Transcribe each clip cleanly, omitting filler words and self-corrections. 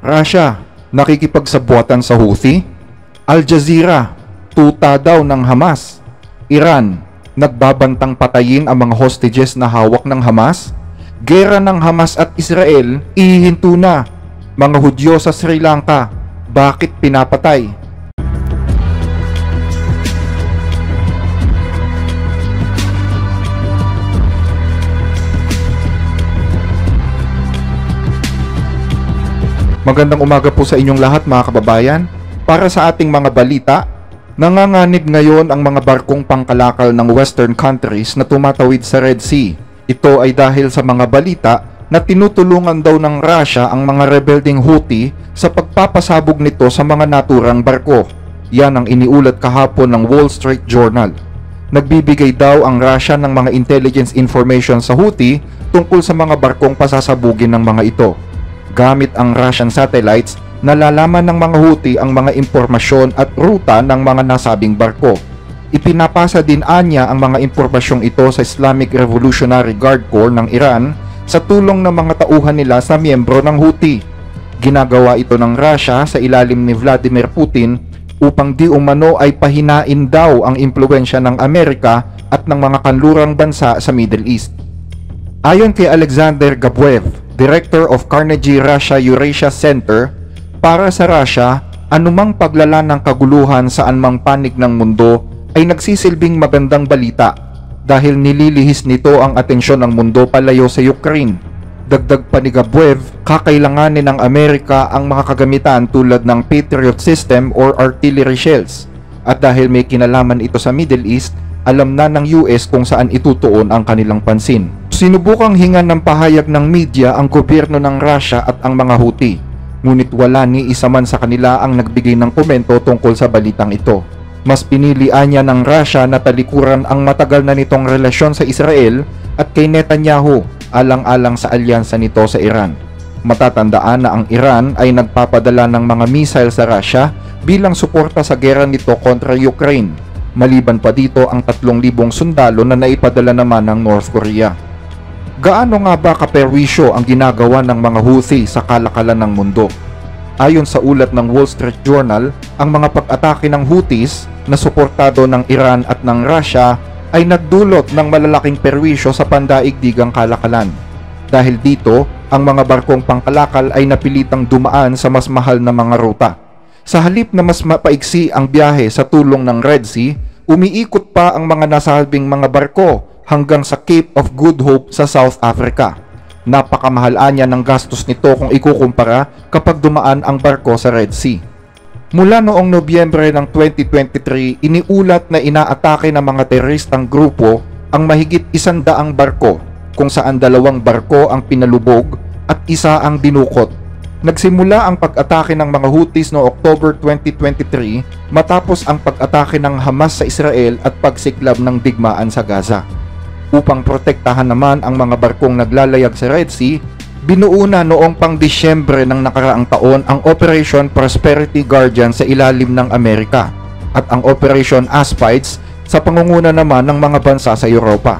Russia, nakikipagsabwatan sa Houthi. Al Jazeera, tuta daw ng Hamas. Iran, nagbabantang patayin ang mga hostages na hawak ng Hamas. Gera ng Hamas at Israel, ihihinto na. Mga Hudyo sa Sri Lanka, bakit pinapatay? Magandang umaga po sa inyong lahat mga kababayan. Para sa ating mga balita, nanganganib ngayon ang mga barkong pangkalakal ng Western countries na tumatawid sa Red Sea. Ito ay dahil sa mga balita na tinutulungan daw ng Russia ang mga rebelding Houthi sa pagpapasabog nito sa mga naturang barko. Yan ang iniulat kahapon ng Wall Street Journal. Nagbibigay daw ang Russia ng mga intelligence information sa Houthi tungkol sa mga barkong pasasabugin ng mga ito. Gamit ang Russian satellites, nalalaman ng mga Houthi ang mga impormasyon at ruta ng mga nasabing barko. Ipinapasa din anya ang mga impormasyong ito sa Islamic Revolutionary Guard Corps ng Iran sa tulong ng mga tauhan nila sa miyembro ng Houthi. Ginagawa ito ng Russia sa ilalim ni Vladimir Putin upang di umano ay pahinain daw ang impluwensya ng Amerika at ng mga kanlurang bansa sa Middle East. Ayon kay Alexander Gabuev, Director of Carnegie Russia Eurasia Center, para sa Russia, anumang paglala ng kaguluhan saan mang panig ng mundo ay nagsisilbing magandang balita dahil nililihis nito ang atensyon ng mundo palayo sa Ukraine. Dagdag pa ni Gabuev, kakailanganin ng Amerika ang mga kagamitan tulad ng Patriot System or artillery shells. At dahil may kinalaman ito sa Middle East, alam na ng US kung saan itutuon ang kanilang pansin. Sinubukang hingan ng pahayag ng media ang gobyerno ng Russia at ang mga Houthi, ngunit wala ni isa man sa kanila ang nagbigay ng komento tungkol sa balitang ito. Mas pinilian niya ng Russia na talikuran ang matagal na nitong relasyon sa Israel at kay Netanyahu alang-alang sa alyansa nito sa Iran. Matatandaan na ang Iran ay nagpapadala ng mga missile sa Russia bilang suporta sa gera nito kontra Ukraine. Maliban pa dito ang 3,000 sundalo na naipadala naman ng North Korea. Gaano nga ba kaperwisyo ang ginagawa ng mga Houthi sa kalakalan ng mundo? Ayon sa ulat ng Wall Street Journal, ang mga pag-atake ng Houthis na suportado ng Iran at ng Russia ay nagdulot ng malalaking perwisyo sa pandaigdigang kalakalan. Dahil dito, ang mga barkong pangkalakal ay napilitang dumaan sa mas mahal na mga ruta. Sa halip na mas mapaiksi ang biyahe sa tulong ng Red Sea, umiikot pa ang mga nasabing mga barko hanggang sa Cape of Good Hope sa South Africa. Napakamahal anya ng gastos nito kung ikukumpara kapag dumaan ang barko sa Red Sea. Mula noong Nobyembre ng 2023, iniulat na inaatake ng mga teroristang grupo ang mahigit 100 barko, kung saan 2 barko ang pinalubog at isa ang dinukot. Nagsimula ang pag-atake ng mga Houthis noong October 2023 matapos ang pag-atake ng Hamas sa Israel at pagsiklab ng digmaan sa Gaza. Upang protektahan naman ang mga barkong naglalayag sa Red Sea, binuo na noong pang-Disyembre ng nakaraang taon ang Operation Prosperity Guardian sa ilalim ng Amerika at ang Operation Aspides sa pangunguna naman ng mga bansa sa Europa.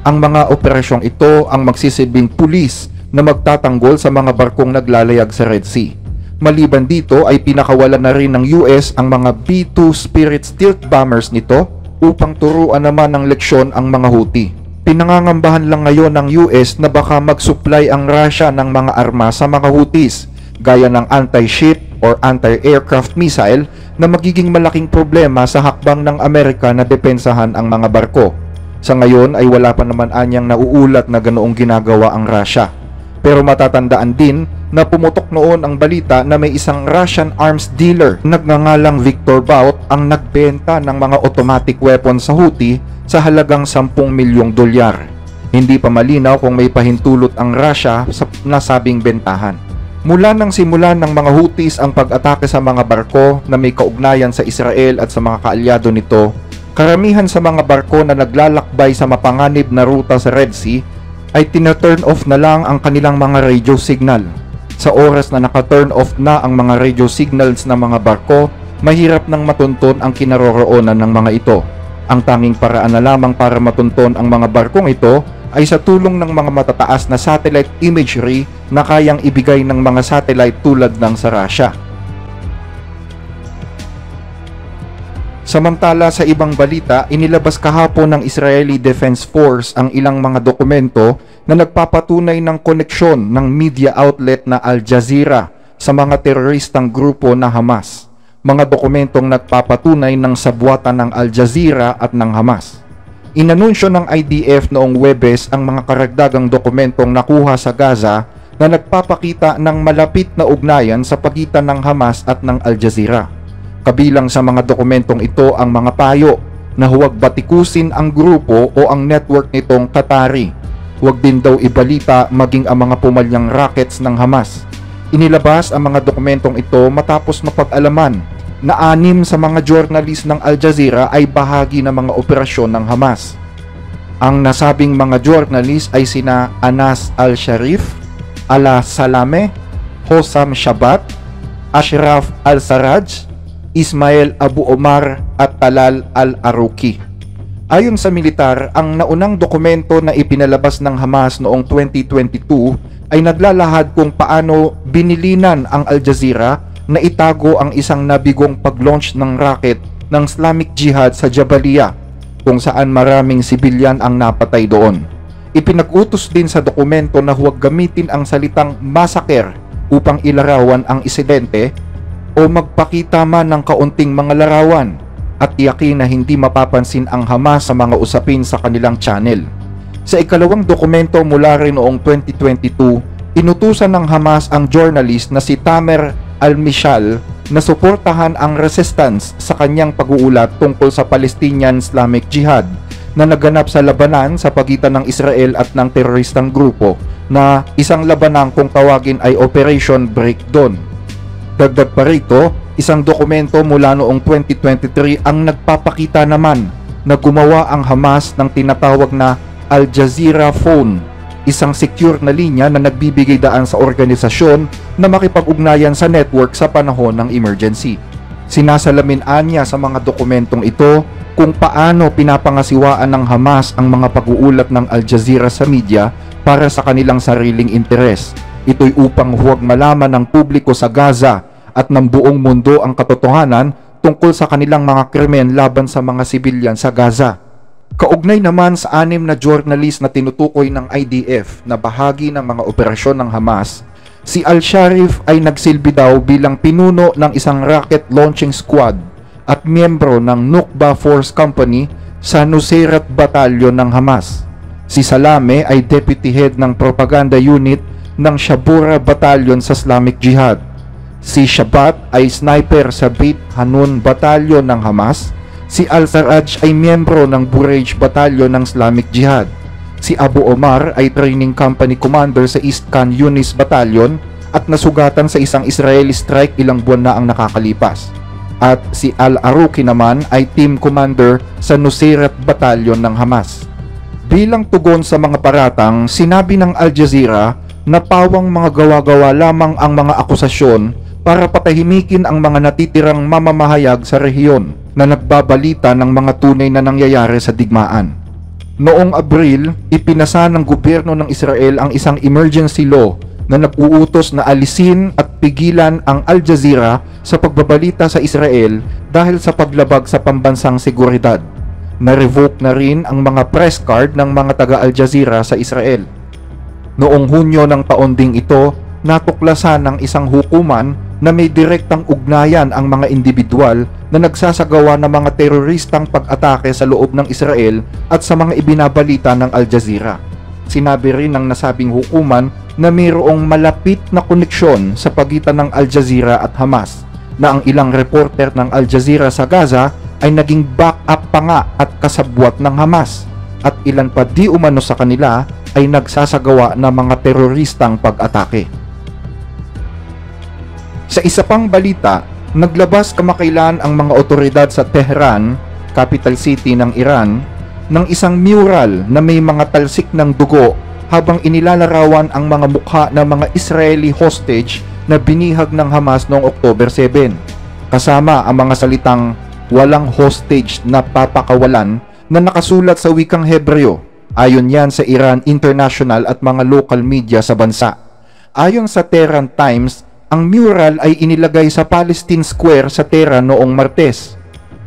Ang mga operasyong ito ang magsisilbing pulis na magtatanggol sa mga barkong naglalayag sa Red Sea. Maliban dito ay pinakawalan na rin ng US ang mga B-2 Spirit stealth bombers nito upang turuan naman ng leksyon ang mga Houthi. Pinangangambahan lang ngayon ng US na baka mag-supply ang Russia ng mga armas sa mga Houthis gaya ng anti-ship or anti-aircraft missile na magiging malaking problema sa hakbang ng Amerika na depensahan ang mga barko. Sa ngayon ay wala pa naman anyang nauulat na ganoong ginagawa ang Russia. Pero matatandaan din na pumutok noon ang balita na may isang Russian arms dealer nagngangalang Victor Bout ang nagbenta ng mga automatic weapons sa Houthi sa halagang $10 milyong. Hindi pa malinaw kung may pahintulot ang Russia sa nasabing bentahan. Mula nang simulan ng mga Houthis ang pag-atake sa mga barko na may kaugnayan sa Israel at sa mga kaalyado nito, karamihan sa mga barko na naglalakbay sa mapanganib na ruta sa Red Sea ay tina-turn off na lang ang kanilang mga radio signal. Sa oras na naka-turn off na ang mga radio signals ng mga barko, mahirap nang matunton ang kinaroroonan ng mga ito. Ang tanging paraan na lamang para matunton ang mga barkong ito ay sa tulong ng mga matataas na satellite imagery na kayang ibigay ng mga satellite tulad ng sa Russia. Samantala sa ibang balita, inilabas kahapon ng Israeli Defense Force ang ilang mga dokumento na nagpapatunay ng koneksyon ng media outlet na Al Jazeera sa mga teroristang grupo na Hamas. Mga dokumentong nagpapatunay ng sabwatan ng Al Jazeera at ng Hamas. Inanunsyo ng IDF noong Huwebes ang mga karagdagang dokumentong nakuha sa Gaza na nagpapakita ng malapit na ugnayan sa pagitan ng Hamas at ng Al Jazeera. Kabilang sa mga dokumentong ito ang mga payo na huwag batikusin ang grupo o ang network nitong Qatari. Huwag din daw ibalita maging ang mga pumalyang rockets ng Hamas. Inilabas ang mga dokumentong ito matapos mapag-alaman na 6 sa mga journalist ng Al Jazeera ay bahagi ng mga operasyon ng Hamas. Ang nasabing mga journalist ay sina Anas Al-Sharif, Ala Salame, Hossam Shabat, Ashraf Al-Sarraj, Ismail Abu Omar at Talal Al-Arouki. Ayon sa militar, ang naunang dokumento na ipinalabas ng Hamas noong 2022 ay naglalahad kung paano binilinan ang Al Jazeera na itago ang isang nabigong pag-launch ng rocket ng Islamic Jihad sa Jabalia, kung saan maraming sibilyan ang napatay doon. Ipinag-utos din sa dokumento na huwag gamitin ang salitang massacre upang ilarawan ang insidente o magpakita man ng kaunting mga larawan at tiyakin na hindi mapapansin ang Hamas sa mga usapin sa kanilang channel. Sa ikalawang dokumento mula rin noong 2022, inutusan ng Hamas ang journalist na si Tamer Al-Mishal na suportahan ang resistance sa kanyang pag-uulat tungkol sa Palestinian Islamic Jihad na naganap sa labanan sa pagitan ng Israel at ng teroristang grupo na isang labanan kung tawagin ay Operation Breakdawn. Dagdag pa rito, isang dokumento mula noong 2023 ang nagpapakita naman na gumawa ang Hamas ng tinatawag na Al Jazeera Phone, isang secure na linya na nagbibigay daan sa organisasyon na makipag-ugnayan sa network sa panahon ng emergency. Sinasalamin niya sa mga dokumentong ito kung paano pinapangasiwaan ng Hamas ang mga pag-uulat ng Al Jazeera sa media para sa kanilang sariling interes. Ito'y upang huwag malaman ng publiko sa Gaza at ng buong mundo ang katotohanan tungkol sa kanilang mga krimen laban sa mga sibilyan sa Gaza. Kaugnay naman sa 6 na journalist na tinutukoy ng IDF na bahagi ng mga operasyon ng Hamas, si Al-Sharif ay nagsilbi daw bilang pinuno ng isang rocket launching squad at miyembro ng Nukba Force Company sa Nusayrat Battalion ng Hamas. Si Salame ay deputy head ng propaganda unit ng Shabura Battalion sa Islamic Jihad. Si Shabat ay sniper sa Beit Hanun Battalion ng Hamas. Si Al-Sarraj ay miyembro ng Buraj Battalion ng Islamic Jihad. Si Abu Omar ay training company commander sa East Khan Yunis Battalion at nasugatan sa isang Israeli strike ilang buwan na ang nakakalipas. At si Al-Arouki naman ay team commander sa Nusayrat Battalion ng Hamas. Bilang tugon sa mga paratang, sinabi ng Al Jazeera na pawang mga gawa-gawa lamang ang mga akusasyon para patahimikin ang mga natitirang mamamahayag sa rehiyon na nagbabalita ng mga tunay na nangyayari sa digmaan. Noong Abril, ipinasa ng gobyerno ng Israel ang isang emergency law na nag-uutos na alisin at pigilan ang Al Jazeera sa pagbabalita sa Israel dahil sa paglabag sa pambansang seguridad. Na-revoke na rin ang mga press card ng mga taga Al Jazeera sa Israel. Noong Hunyo ng taon ding ito, natuklasan ng isang hukuman na may direktang ugnayan ang mga individual na nagsasagawa ng mga teroristang pag-atake sa loob ng Israel at sa mga ibinabalita ng Al Jazeera. Sinabi rin ng nasabing hukuman na mayroong malapit na koneksyon sa pagitan ng Al Jazeera at Hamas, na ang ilang reporter ng Al Jazeera sa Gaza ay naging backup pa nga at kasabwat ng Hamas, at ilan pa di umano sa kanila ay nagsasagawa ng mga teroristang pag-atake. Sa isa pang balita, naglabas kamakailan ang mga otoridad sa Tehran, capital city ng Iran, ng isang mural na may mga talsik ng dugo habang inilalarawan ang mga mukha ng mga Israeli hostage na binihag ng Hamas noong October 7, kasama ang mga salitang "walang hostage na papakawalan" na nakasulat sa wikang Hebreo. Ayon yan sa Iran International at mga local media sa bansa. Ayon sa Tehran Times, ang mural ay inilagay sa Palestine Square sa Tehran noong Martes.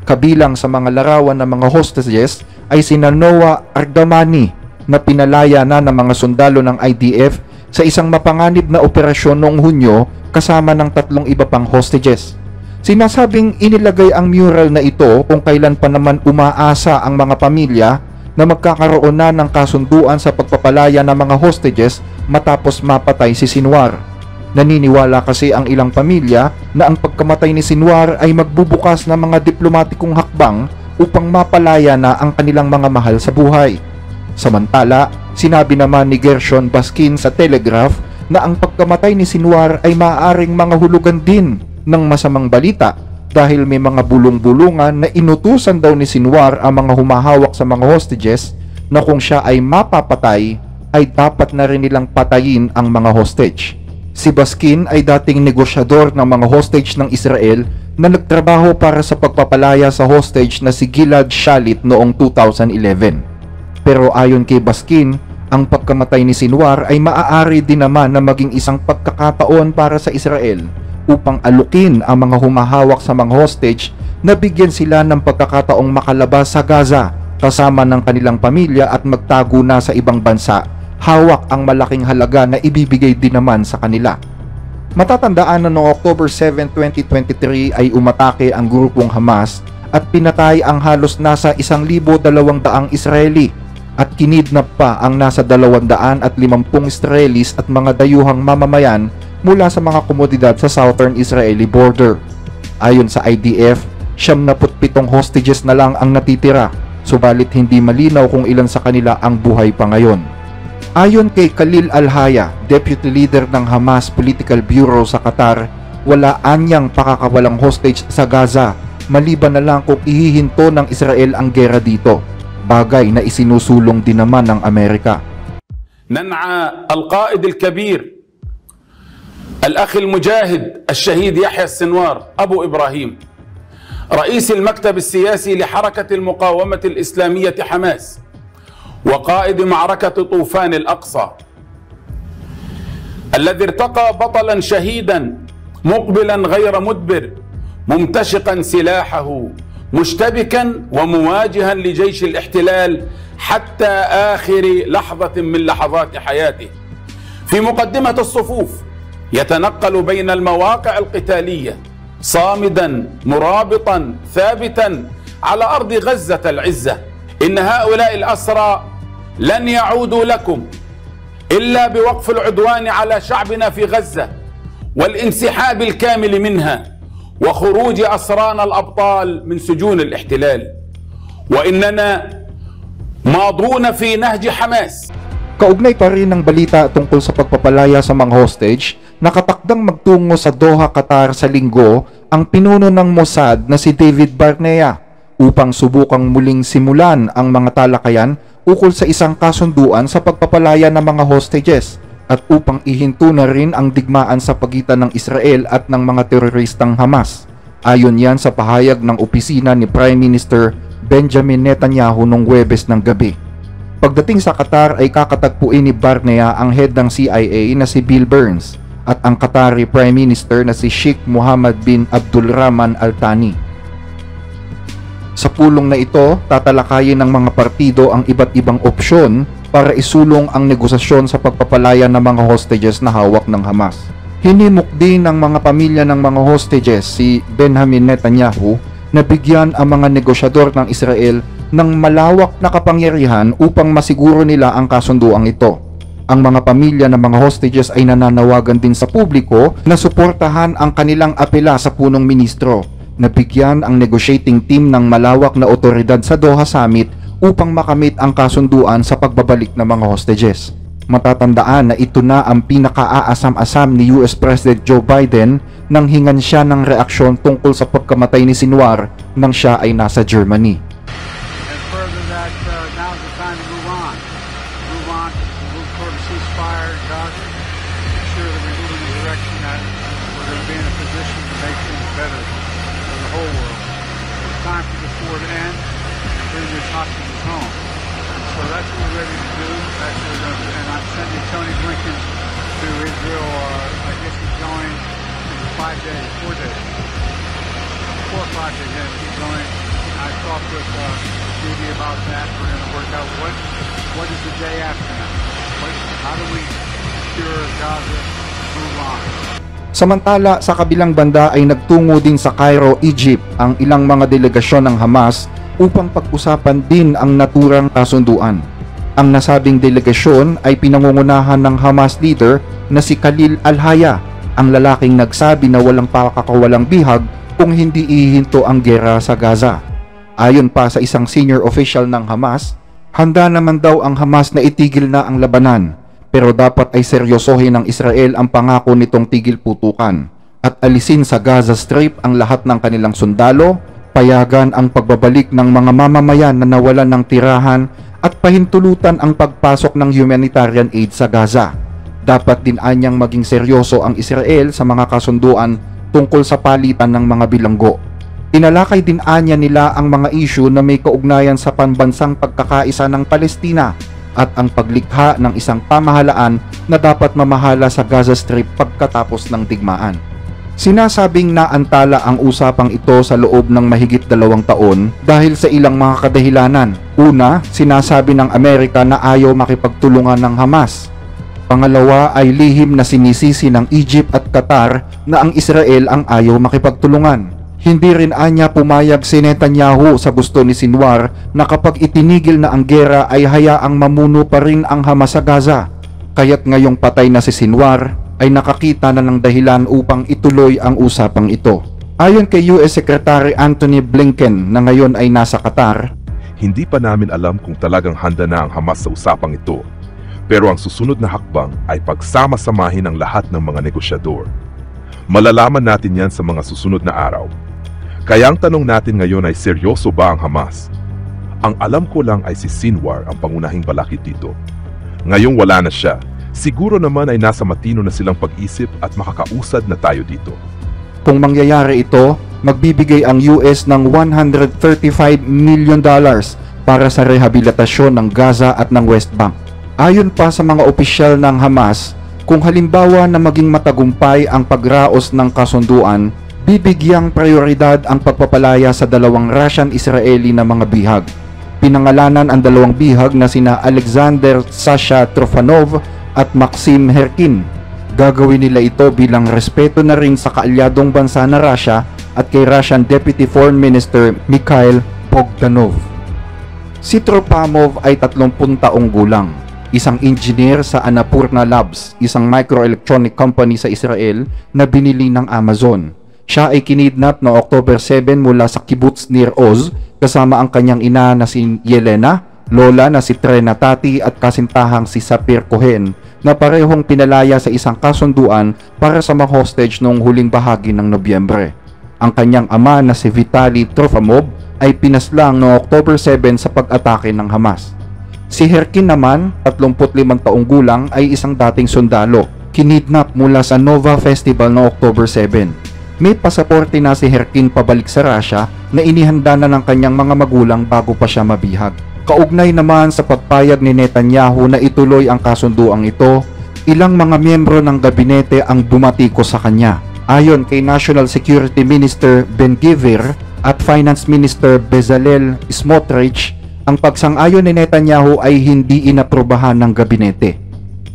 Kabilang sa mga larawan ng mga hostages ay sina Noah Ardamani na pinalaya na ng mga sundalo ng IDF sa isang mapanganib na operasyon noong Hunyo kasama ng 3 iba pang hostages. Sinasabing inilagay ang mural na ito kung kailan pa naman umaasa ang mga pamilya na magkakaroon na ng kasunduan sa pagpapalaya ng mga hostages matapos mapatay si Sinwar. Naniniwala kasi ang ilang pamilya na ang pagkamatay ni Sinwar ay magbubukas ng mga diplomatikong hakbang upang mapalaya na ang kanilang mga mahal sa buhay. Samantala, sinabi naman ni Gershon Baskin sa Telegraph na ang pagkamatay ni Sinwar ay maaaring mga hulugan din ng masamang balita dahil may mga bulong-bulungan na inutusan daw ni Sinwar ang mga humahawak sa mga hostages na kung siya ay mapapatay ay dapat na rin nilang patayin ang mga hostage. Si Baskin ay dating negosyador ng mga hostage ng Israel na nagtrabaho para sa pagpapalaya sa hostage na si Gilad Shalit noong 2011. Pero ayon kay Baskin, ang pagkamatay ni Sinwar ay maaari din naman na maging isang pagkakataon para sa Israel upang alukin ang mga humahawak sa mga hostage na bigyan sila ng pagkakataong makalabas sa Gaza kasama ng kanilang pamilya at magtago na sa ibang bansa. Hawak ang malaking halaga na ibibigay din naman sa kanila. Matatandaan na noong October 7, 2023 ay umatake ang grupong Hamas at pinatay ang halos nasa 1,200 Israeli at kinidnap pa ang nasa 250 Israelis at mga dayuhang mamamayan mula sa mga komunidad sa southern Israeli border. Ayon sa IDF, 77 hostages na lang ang natitira, subalit hindi malinaw kung ilan sa kanila ang buhay pa ngayon. Ayon kay Khalil Al-Haya, deputy leader ng Hamas Political Bureau sa Qatar, wala anyang pakakawalang hostage sa Gaza, maliban na lang kung ihihinto ng Israel ang gera dito. Bagay na isinusulong din naman ng Amerika. ننعى القائد الكبير الأخ المجاهد الشهيد يحيى السنوار أبو إبراهيم رئيس المكتب السياسي لحركة المقاومة الإسلامية حماس وقائد معركة طوفان الأقصى الذي ارتقى بطلا شهيدا مقبلا غير مدبر ممتشقا سلاحه مشتبكا ومواجها لجيش الاحتلال حتى آخر لحظة من لحظات حياته في مقدمة الصفوف يتنقل بين المواقع القتالية صامدا مرابطا ثابتا على أرض غزة العزة. إن هؤلاء الأسرى لن يعودوا لكم إلا بوقف العدوان على شعبنا في غزة والانسحاب الكامل منها وخروج أسرانا الأبطال من سجون الاحتلال وإننا ماضون في نهج حماس. Kaugnay pa rin ng balita tungkol sa pagpapalaya sa mga hostage, nakatakdang magtungo sa Doha, Qatar sa linggo ang pinuno ng Mossad na si David Barnea upang subukang muling simulan ang mga talakayan ukol sa isang kasunduan sa pagpapalaya ng mga hostages at upang ihinto na rin ang digmaan sa pagitan ng Israel at ng mga teroristang Hamas. Ayon yan sa pahayag ng opisina ni Prime Minister Benjamin Netanyahu noong Huwebes ng gabi. Pagdating sa Qatar ay kakatagpuin ni Barnea ang head ng CIA na si Bill Burns at ang Qatari Prime Minister na si Sheikh Mohammed bin Abdulrahman Al Thani. Sa pulong na ito, tatalakayin ng mga partido ang iba't ibang opsyon para isulong ang negosasyon sa pagpapalaya ng mga hostages na hawak ng Hamas. Hinimok din ng mga pamilya ng mga hostages si Benjamin Netanyahu na bigyan ang mga negosyador ng Israel ng malawak na kapangyarihan upang masiguro nila ang kasunduang ito. Ang mga pamilya ng mga hostages ay nananawagan din sa publiko na suportahan ang kanilang apela sa punong ministro na bigyan ang negotiating team ng malawak na otoridad sa Doha Summit upang makamit ang kasunduan sa pagbabalik ng mga hostages. Matatandaan na ito na ang pinaka-aasam-asam ni US President Joe Biden nang hingan siya ng reaksyon tungkol sa pagkamatay ni Sinwar nang siya ay nasa Germany. So that's what we're ready to do. That's what we're going to do. And I'm sending Tony Blinken to Israel. I guess he's going in 5 days, 4 days. 4 or 5 days, yeah, he's going. I talked with Stevie about that. We're going to work out what is the day after that. How do we cure Gaza, move on? Samantala, sa kabilang banda ay nagtungo din sa Cairo, Egypt ang ilang mga delegasyon ng Hamas upang pag-usapan din ang naturang kasunduan. Ang nasabing delegasyon ay pinangungunahan ng Hamas leader na si Khalil Al-Haya, ang lalaking nagsabi na walang pakakawalang bihag kung hindi ihinto ang gera sa Gaza. Ayon pa sa isang senior official ng Hamas, handa naman daw ang Hamas na itigil na ang labanan, pero dapat ay seryosohin ng Israel ang pangako nitong tigil putukan at alisin sa Gaza Strip ang lahat ng kanilang sundalo, payagan ang pagbabalik ng mga mamamayan na nawalan ng tirahan at pahintulutan ang pagpasok ng humanitarian aid sa Gaza. Dapat din anyang maging seryoso ang Israel sa mga kasunduan tungkol sa palitan ng mga bilanggo. Tinalakay din anya nila ang mga issue na may kaugnayan sa pambansang pagkakaisa ng Palestina at ang paglikha ng isang pamahalaan na dapat mamahala sa Gaza Strip pagkatapos ng digmaan. Sinasabing naantala ang usapang ito sa loob ng mahigit 2 taon dahil sa ilang mga kadahilanan. Una, sinasabi ng Amerika na ayaw makipagtulungan ng Hamas. Pangalawa ay lihim na sinisisi ng Egypt at Qatar na ang Israel ang ayaw makipagtulungan. Hindi rin anya pumayag si Netanyahu sa gusto ni Sinwar na kapag itinigil na ang gera ay hayaang mamuno pa rin ang Hamas sa Gaza. Kaya't ngayong patay na si Sinwar ay nakakita na ng dahilan upang ituloy ang usapang ito. Ayon kay US Secretary Antony Blinken na ngayon ay nasa Qatar, hindi pa namin alam kung talagang handa na ang Hamas sa usapang ito. Pero ang susunod na hakbang ay pagsama-samahin ang lahat ng mga negosyador. Malalaman natin yan sa mga susunod na araw. Kaya ang tanong natin ngayon ay seryoso ba ang Hamas? Ang alam ko lang ay si Sinwar ang pangunahing balakid dito. Ngayong wala na siya, siguro naman ay nasa matino na silang pag-isip at makakausad na tayo dito. Kung mangyayari ito, magbibigay ang US ng $135 million para sa rehabilitasyon ng Gaza at ng West Bank. Ayon pa sa mga opisyal ng Hamas, kung halimbawa na maging matagumpay ang pagraos ng kasunduan, bibigyang prioridad ang pagpapalaya sa 2 Russian-Israeli na mga bihag. Pinangalanan ang 2 bihag na sina Alexander Sasha Trofanov at Maxim Herkin. Gagawin nila ito bilang respeto na rin sa kaalyadong bansa na Russia at kay Russian Deputy Foreign Minister Mikhail Bogdanov. Si Tropamov ay 30 taong gulang, isang engineer sa Annapurna Labs, isang microelectronic company sa Israel na binili ng Amazon. Siya ay kinidnap noong October 7 mula sa kibbutz Nir Oz kasama ang kanyang ina na si Yelena, lola na si Trena Tati at kasintahang si Sapir Cohen na parehong pinalaya sa isang kasunduan para sa mga hostage noong huling bahagi ng Nobyembre. Ang kanyang ama na si Vitaly Trofimov ay pinaslang noong October 7 sa pag-atake ng Hamas. Si Herkin naman, 35 taong gulang, ay isang dating sundalo, kinidnap mula sa Nova Festival noong October 7. May pasaporte na si Herkin pabalik sa Russia na inihanda na ng kanyang mga magulang bago pa siya mabihag. Kaugnay naman sa pagpayag ni Netanyahu na ituloy ang kasunduang ito, ilang mga miyembro ng gabinete ang bumatikos sa kanya. Ayon kay National Security Minister Ben-Gvir at Finance Minister Bezalel Smotrich, ang pagsang-ayon ni Netanyahu ay hindi inaprubahan ng gabinete.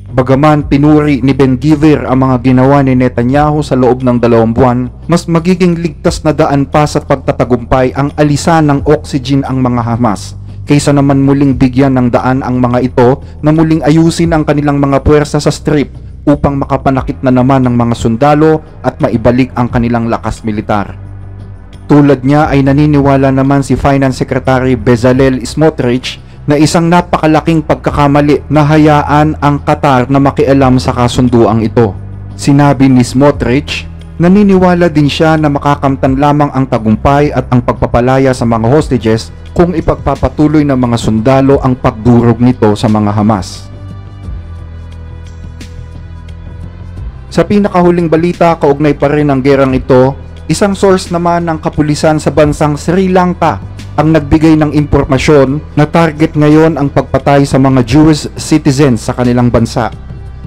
Bagaman pinuri ni Ben-Gvir ang mga ginawa ni Netanyahu sa loob ng 2 buwan, mas magiging ligtas na daan pa sa pagtatagumpay ang alisan ng oxygen ang mga Hamas, kaysa naman muling bigyan ng daan ang mga ito na muling ayusin ang kanilang mga puwersa sa strip upang makapanakit na naman ng mga sundalo at maibalik ang kanilang lakas militar. Tulad niya ay naniniwala naman si Finance Secretary Bezalel Smotrich na isang napakalaking pagkakamali na hayaan ang Qatar na makialam sa kasunduang ito. Sinabi ni Smotrich, naniniwala din siya na makakamtan lamang ang tagumpay at ang pagpapalaya sa mga hostages kung ipagpapatuloy ng mga sundalo ang pagdurog nito sa mga Hamas. Sa pinakahuling balita, kaugnay pa rin ang gerang ito, isang source naman ng kapulisan sa bansang Sri Lanka ang nagbigay ng impormasyon na target ngayon ang pagpatay sa mga Jewish citizens sa kanilang bansa.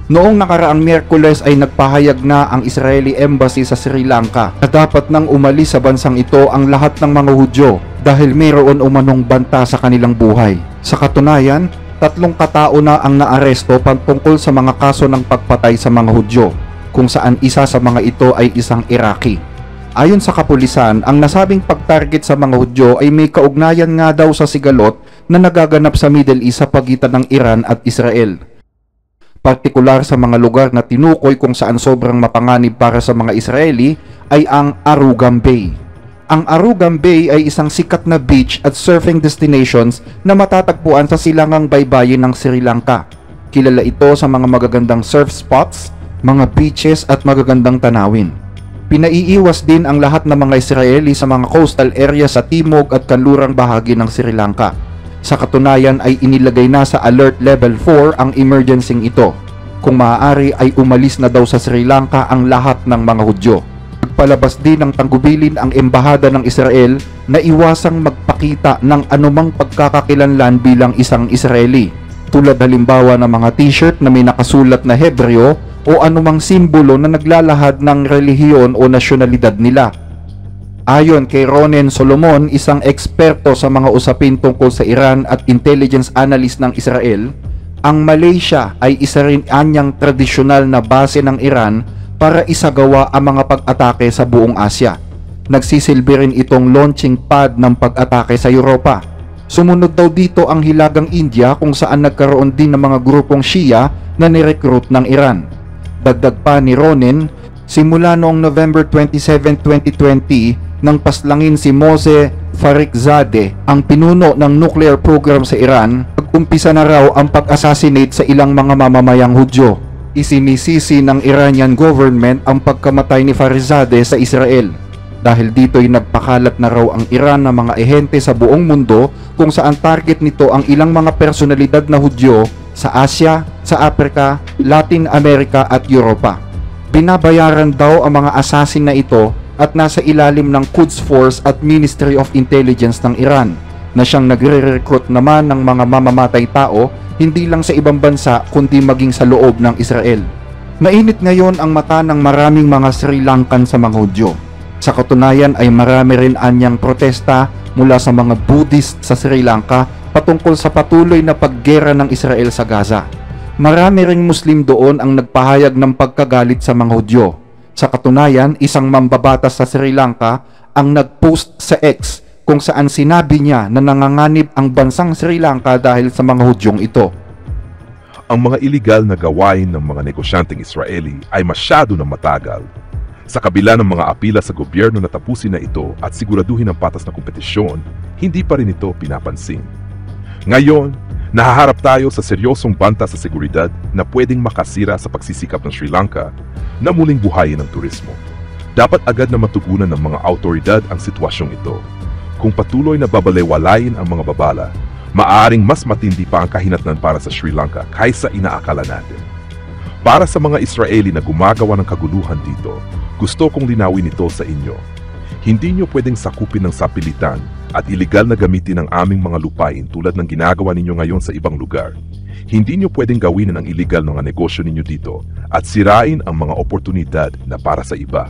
Noong nakaraang Miyerkules ay nagpahayag na ang Israeli Embassy sa Sri Lanka na dapat nang umalis sa bansang ito ang lahat ng mga Hudyo dahil mayroon umanong banta sa kanilang buhay. Sa katunayan, 3 katao na ang naaresto patungkol sa mga kaso ng pagpatay sa mga Hudyo, kung saan isa sa mga ito ay isang Iraqi. Ayon sa kapulisan, ang nasabing pagtarget sa mga Hudyo ay may kaugnayan nga daw sa sigalot na nagaganap sa Middle East sa pagitan ng Iran at Israel. Partikular sa mga lugar na tinukoy kung saan sobrang mapanganib para sa mga Israeli ay ang Arugam Bay. Ang Arugam Bay ay isang sikat na beach at surfing destinations na matatagpuan sa silangang baybayin ng Sri Lanka. Kilala ito sa mga magagandang surf spots, mga beaches at magagandang tanawin. Pinaiiwas din ang lahat ng mga Israeli sa mga coastal area sa timog at kanlurang bahagi ng Sri Lanka. Sa katunayan ay inilagay na sa Alert Level 4 ang emergency ito. Kung maaari ay umalis na daw sa Sri Lanka ang lahat ng mga Hudyo. Nagpalabas din ng tanggubilin ang embahada ng Israel na iwasang magpakita ng anumang pagkakakilanlan bilang isang Israeli, tulad halimbawa ng mga t-shirt na may nakasulat na Hebreo o anumang simbolo na naglalahad ng relihiyon o nasyonalidad nila. Ayon kay Ronen Solomon, isang eksperto sa mga usapin tungkol sa Iran at intelligence analyst ng Israel, ang Malaysia ay isa rin anyang tradisyonal na base ng Iran para isagawa ang mga pag-atake sa buong Asya. Nagsisilbi rin itong launching pad ng pag-atake sa Europa. Sumunod daw dito ang Hilagang India kung saan nagkaroon din ng mga grupong Shia na nirecruit ng Iran. Dagdag pa ni Ronen, simula noong November 27, 2020, nang paslangin si Moshe Farizadeh, ang pinuno ng nuclear program sa Iran, nag-umpisa na raw ang pag-assassinate sa ilang mga mamamayang Hudyo. Isinisisi ng Iranian government ang pagkamatay ni Farizadeh sa Israel. Dahil dito'y nagpakalat na raw ang Iran ng mga ehente sa buong mundo kung saan target nito ang ilang mga personalidad na Hudyo sa Asya, sa Africa, Latin America at Europa. Binabayaran daw ang mga assassin na ito at nasa ilalim ng Quds Force at Ministry of Intelligence ng Iran, na siyang nagre-recruit naman ng mga mamamatay tao hindi lang sa ibang bansa kundi maging sa loob ng Israel. Mainit ngayon ang mata ng maraming mga Sri Lankan sa mga Hudyo. Sa katunayan ay marami rin anyang protesta mula sa mga Buddhist sa Sri Lanka patungkol sa patuloy na paggera ng Israel sa Gaza. Marami ring Muslim doon ang nagpahayag ng pagkagalit sa mga Hudyo. Sa katunayan, isang mambabatas sa Sri Lanka ang nagpost sa X kung saan sinabi niya na nanganganib ang bansang Sri Lanka dahil sa mga Hudyong ito. Ang mga iligal na gawain ng mga negosyanteng Israeli ay masyado na matagal. Sa kabila ng mga apila sa gobyerno na tapusin na ito at siguraduhin ang patas na kompetisyon, hindi pa rin ito pinapansin. Ngayon, nahaharap tayo sa seryosong banta sa seguridad na pwedeng makasira sa pagsisikap ng Sri Lanka na muling buhayin ang turismo. Dapat agad na matugunan ng mga autoridad ang sitwasyong ito. Kung patuloy na babalewalayin ang mga babala, maaaring mas matindi pa ang kahinatnan para sa Sri Lanka kaysa inaakala natin. Para sa mga Israeli na gumagawa ng kaguluhan dito, gusto kong linawin ito sa inyo. Hindi nyo pwedeng sakupin ng sapilitan at iligal na gamitin ang aming mga lupain tulad ng ginagawa ninyo ngayon sa ibang lugar. Hindi nyo pwedeng gawin ang iligal ng negosyo ninyo dito at sirain ang mga oportunidad na para sa iba.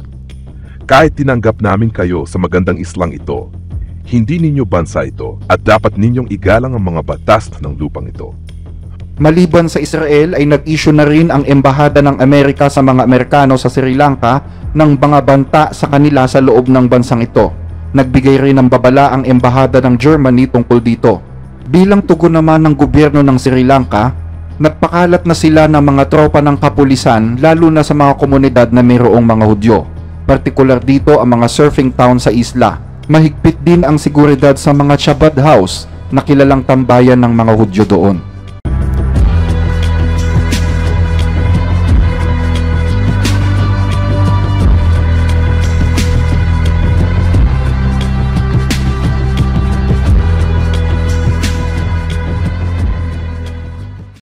Kahit tinanggap namin kayo sa magandang islang ito, hindi ninyo bansa ito at dapat ninyong igalang ang mga batas ng lupang ito. Maliban sa Israel ay nag-issue na rin ang Embahada ng Amerika sa mga Amerikano sa Sri Lanka ng mga banta sa kanila sa loob ng bansang ito. Nagbigay rin ng babala ang Embahada ng Germany tungkol dito. Bilang tugon naman ng gobyerno ng Sri Lanka, nagpakalat na sila ng mga tropa ng kapulisan lalo na sa mga komunidad na mayroong mga Hudyo. Partikular dito ang mga surfing town sa isla. Mahigpit din ang seguridad sa mga Chabad House na kilalang tambayan ng mga Hudyo doon.